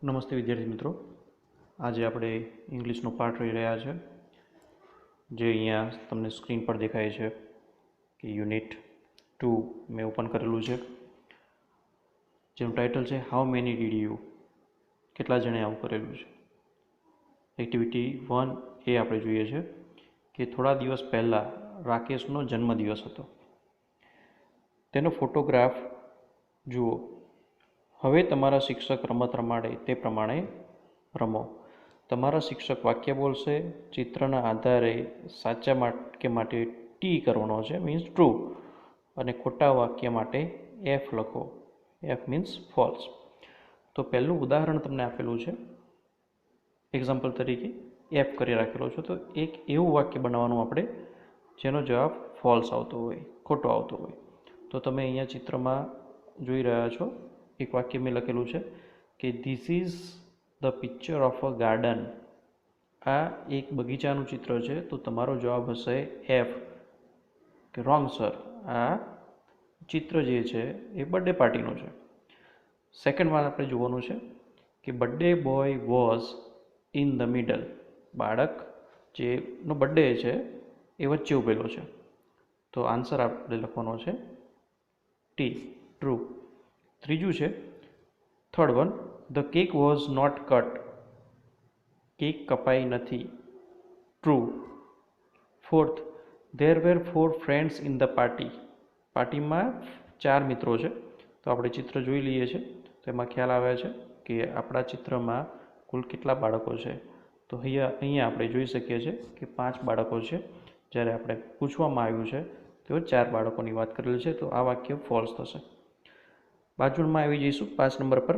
નમસ્તે વિદ્યાર્થી મિત્રો, આજે આપણે ઇંગ્લિશનો પાઠ રહી રહ્યા છે જે અહીંયા તમને સ્ક્રીન પર દેખાય છે કે યુનિટ 2 મેં ઓપન કરેલું છે, જેનું ટાઇટલ છે હાઉ મેની ડીડ યુ, કેટલા જણે આવું કરેલું છે. એક્ટિવિટી 1 એ આપણે જોઈએ છે કે થોડા દિવસ પહેલાં રાકેશનો જન્મદિવસ હતો. તેનો ફોટોગ્રાફ જુઓ. હવે તમારા શિક્ષક રમત રમાડે તે પ્રમાણે રમો. તમારા શિક્ષક વાક્ય બોલશે. ચિત્રના આધારે સાચા વાક્ય માટે ટી કરવાનો છે, મીન્સ ટ્રુ, અને ખોટા વાક્ય માટે એફ લખો. F means false. તો પહેલું ઉદાહરણ તમને આપેલું છે, એક્ઝામ્પલ તરીકે એફ કરી રાખેલો છે. તો એક એવું વાક્ય બનાવવાનું આપણે જેનો જવાબ ફોલ્સ આવતો હોય, ખોટો આવતો હોય. તો તમે અહીંયા ચિત્રમાં જોઈ રહ્યા છો, એક વાક્ય મેં લખેલું છે કે this is the picture of a garden. આ એક બગીચાનું ચિત્ર છે. તો તમારો જવાબ હશે એફ, કે રોંગ સર, આ ચિત્ર જે છે એ બર્થડે પાર્ટીનું છે. સેકન્ડમાં આપણે જોવાનું છે કે birthday boy was in the middle. બાળક જેનો બર્થડે છે એ વચ્ચે ઊભેલો છે. તો આન્સર આપણે લખવાનો છે ટી, ટ્રુ. ત્રીજું છે, third one, the cake was not cut. Cake કપાઈ નથી, true. Fourth, there were 4 friends in the party. પાર્ટીમાં 4 મિત્રો છે. તો આપણે ચિત્ર જોઈ લઈએ છીએ તો એમાં ખ્યાલ આવે છે કે આપણા ચિત્રમાં કુલ કેટલા બાળકો છે. તો અહીંયા આપણે જોઈ શકીએ છીએ કે 5 બાળકો છે, જ્યારે આપણે પૂછવામાં આવ્યું છે તો 4 બાળકોની વાત કરેલી છે. તો આ વાક્ય ફોલ્સ થશે. બાજુમાં આવી જઈશું 5 નંબર પર.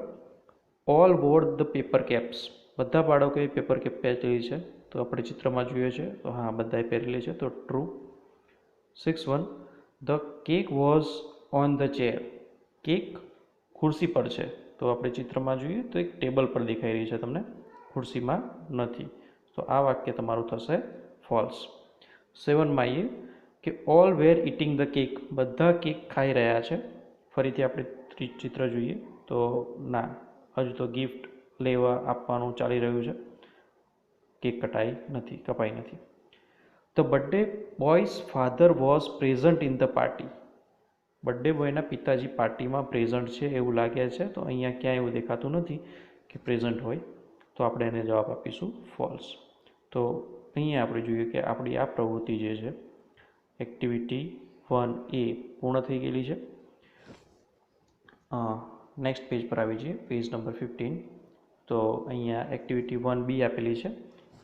All war the paper caps. બધા બાળકોએ પેપર કેપ પહેરેલી છે. તો આપણે ચિત્રમાં જોઈએ છે તો હા, બધાએ પહેરેલી છે, તો true. 6-1, the cake was on the chair. Cake ખુરશી પર છે. તો આપણે ચિત્રમાં જોઈએ તો એક ટેબલ પર દેખાઈ રહી છે તમને, ખુરશીમાં નથી. તો આ વાક્ય તમારું થશે ફોલ્સ. 7માં આવીએ કે all wear eating the cake. બધા કેક ખાઈ રહ્યા છે. ફરીથી આપણે ચિત્ર જોઈએ તો ના, હજુ તો ગિફ્ટ લેવા આપવાનું ચાલી રહ્યું છે, કેક કપાઈ નથી. The birthday boy's father was present in the party. Birthday બોયના પિતાજી પાર્ટીમાં પ્રેઝન્ટ છે એવું લાગે છે. તો અહીંયા ક્યાંય એવું દેખાતું નથી કે પ્રેઝન્ટ હોય. તો આપણે એને જવાબ આપીશું ફોલ્સ. તો અહીંયા આપણે જોઈએ કે આપણી આ પ્રવૃત્તિ જે છે, એક્ટિવિટી 1A પૂર્ણ થઈ ગયેલી છે. નેક્સ્ટ પેજ પર આવી જઈએ, પેજ નંબર 15. તો અહીંયા એક્ટિવિટી 1B આપેલી છે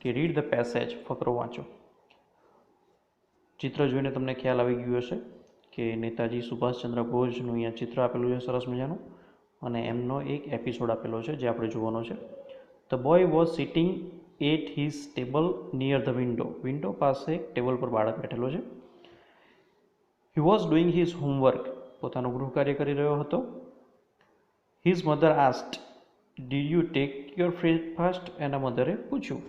કે રીડ ધ પેસેજ. ફકરો વાંચો. ચિત્ર જોઈને તમને ખ્યાલ આવી ગયો હશે કે નેતાજી સુભાષચંદ્ર બોઝનું અહીંયા ચિત્ર આપેલું છે સરસ મજાનું, અને એમનો એક એપિસોડ આપેલો છે જે આપણે જોવાનો છે. The boy was sitting at his table near the window. Window પાસે ટેબલ પર બાળક બેઠેલો છે. He was doing his homework. પોતાનું ગૃહ કાર્ય કરી રહ્યો હતો. His mother asked did you take your breakfast. એના મધરે પૂછ્યું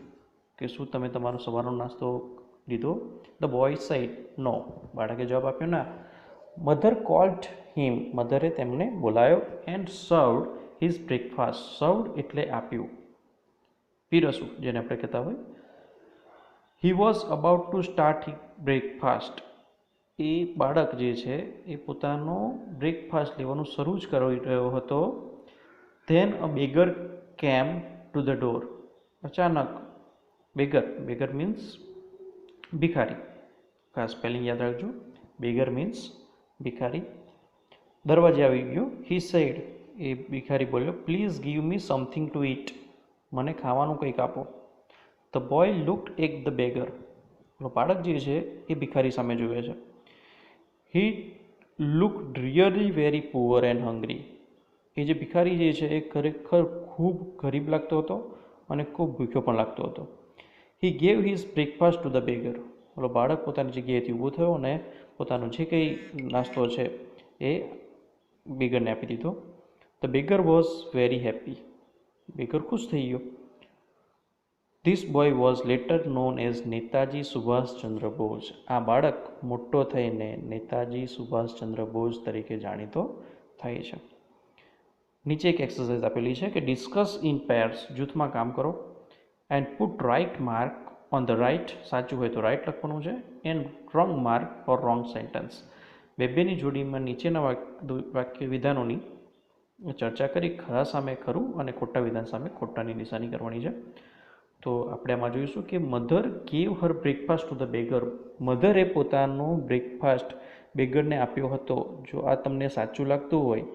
કે શું તમે તમારો સવારનો નાસ્તો લીધો. The boy said no. બાળકે જવાબ આપ્યો ના. Mother called him. મધરે તેમને બોલાયો and served his breakfast. Served એટલે આપ્યું, પીરસવું જેને આપણે કહેતા હોય. He was about to start his breakfast. એ બાળક જે છે એ પોતાનો બ્રેકફાસ્ટ લેવાનું શરૂ જ કરી રહ્યો હતો. Then a beggar came to the door. અચાનક બેગર મીન્સ ભિખારી. ખાસ સ્પેલિંગ યાદ રાખજો. બેગર મીન્સ ભિખારી. દરવાજે આવી ગયો. He said. એ ભિખારી બોલ્યો please give me something to eat. મને ખાવાનું કંઈક આપો. The boy looked at the beggar. બાળક જે છે એ ભિખારી સામે જુએ છે. He looked really very poor and hungry. એ જે ભિખારી જે છે એ ખરેખર ખૂબ ગરીબ લાગતો હતો અને ખૂબ ભૂખ્યો પણ લાગતો હતો. હી gave his breakfast to the beggar. બાળક પોતાની જગ્યાએથી ઊભો થયો અને પોતાનો જે કંઈ નાસ્તો છે એ બેગરને આપી દીધો. The beggar was very happy. Beggar ખુશ થઈ ગયો. This boy was later known as Netaji Subhash Chandra Bose. આ બાળક મોટો થઈને નેતાજી સુભાષચંદ્ર બોઝ તરીકે જાણીતો થાય છે. નીચે એક એક્સરસાઇઝ આપેલી છે કે ડિસ્કસ ઇન પેર્સ, જૂથમાં કામ કરો, and put right mark on the right, સાચું હોય તો રાઇટ લખવાનું છે, and wrong mark for wrong sentence. બેની જોડીમાં નીચેના વાક્ય વિધાનોની ચર્ચા કરી ખરા સામે ખરું અને ખોટા વિધાન સામે ખોટાની નિશાની કરવાની છે. તો આપણે આમાં જોઈશું કે mother gave her breakfast to the beggar. મધરે પોતાનો બ્રેકફાસ્ટ બેગરને આપ્યો હતો. જો આ તમને સાચું લાગતું હોય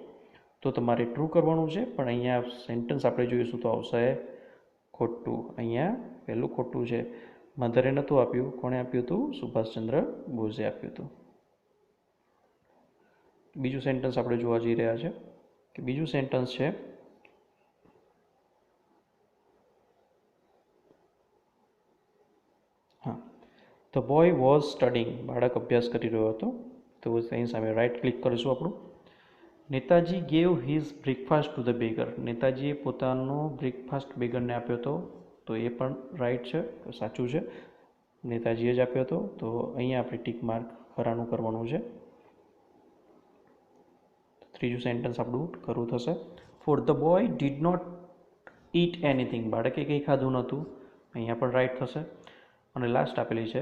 તો તમારે ટ્રુ કરવાનું છે, પણ અહીંયા સેન્ટેન્સ આપણે જોઈશું તો આવશે ખોટું. અહીંયા પહેલું ખોટું છે. મધરે નહોતું આપ્યું. કોણે આપ્યું હતું? સુભાષચંદ્ર બોઝે આપ્યું હતું. બીજું સેન્ટેન્સ આપણે જોવા જઈ રહ્યા છે કે બીજું સેન્ટેન્સ છે ધ બોય વોઝ સ્ટડિંગ. બાળક અભ્યાસ કરી રહ્યો હતો. તો તેની સામે રાઇટ ક્લિક કરીશું આપણું. Netaji gave his breakfast to the beggar. નેતાજીએ પોતાનો બ્રેકફાસ્ટ બેગરને આપ્યો હતો. તો એ પણ રાઇટ છે, સાચું છે. નેતાજીએ જ આપ્યો હતો. તો અહીંયા આપણે ટીક માર્ક ખરાનું કરવાનું છે. ત્રીજું સેન્ટેન્સ આપણું ખરું થશે. Four the boy did not eat anything. બાળકે કંઈ ખાધું નહોતું. અહીંયા પણ રાઇટ થશે. અને લાસ્ટ આપેલી છે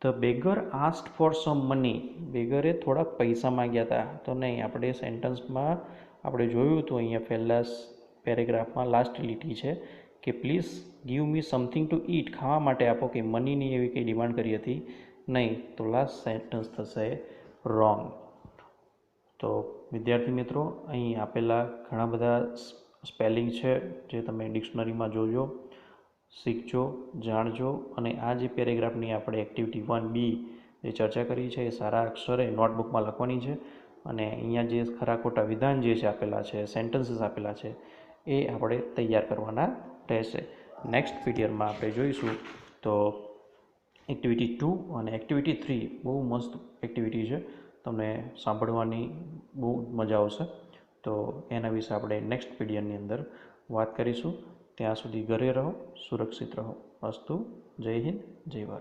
the beggar asked for some money. બેગરે થોડાક પૈસા માંગ્યા હતા. તો નહીં, આપણે સેન્ટેન્સમાં આપણે જોયું હતું અહીંયા પહેલાં પેરેગ્રાફમાં લાસ્ટ લીટી છે કે please give me something to eat. ખાવા માટે આપો, કે મનીની એવી કંઈ ડિમાન્ડ કરી હતી નહીં. તો લાસ્ટ સેન્ટેન્સ થશે રોંગ. તો વિદ્યાર્થી મિત્રો, અહીં આપેલા ઘણા બધા સ્પેલિંગ છે જે તમે ડિક્શનરીમાં જોજો, શીખજો, જાણજો. અને આ જે પેરેગ્રાફની આપણે એક્ટિવિટી 1B જે ચર્ચા કરી છે એ સારા અક્ષરે નોટબુકમાં લખવાની છે. અને અહીંયા જે ખરા ખોટા વિધાન જે છે આપેલા છે, સેન્ટેન્સીસ આપેલા છે, એ આપણે તૈયાર કરવાના રહેશે. નેક્સ્ટ પીરિયડમાં આપણે જોઈશું તો એક્ટિવિટી 2 અને એક્ટિવિટી 3 બહુ મસ્ત એક્ટિવિટી છે. તમને સાંભળવાની બહુ મજા આવશે. તો એના વિશે આપણે નેક્સ્ટ પીરિયડની અંદર વાત કરીશું. ત્યાં સુધી ઘરે રહો, સુરક્ષિત રહો. અસ્તુ. જય હિન્દ, જય ભારત.